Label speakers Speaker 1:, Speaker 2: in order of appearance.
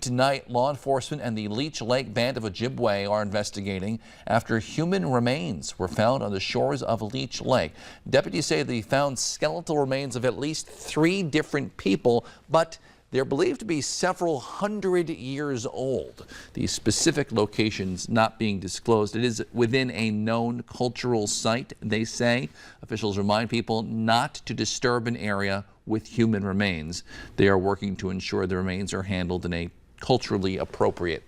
Speaker 1: Tonight, law enforcement and the Leech Lake Band of Ojibwe are investigating after human remains were found on the shores of Leech Lake. Deputies say they found skeletal remains of at least 3 different people, but they're believed to be several hundred years old. The specific locations not being disclosed. It is within a known cultural site, they say. Officials remind people not to disturb an area with human remains. They are working to ensure the remains are handled in a culturally appropriate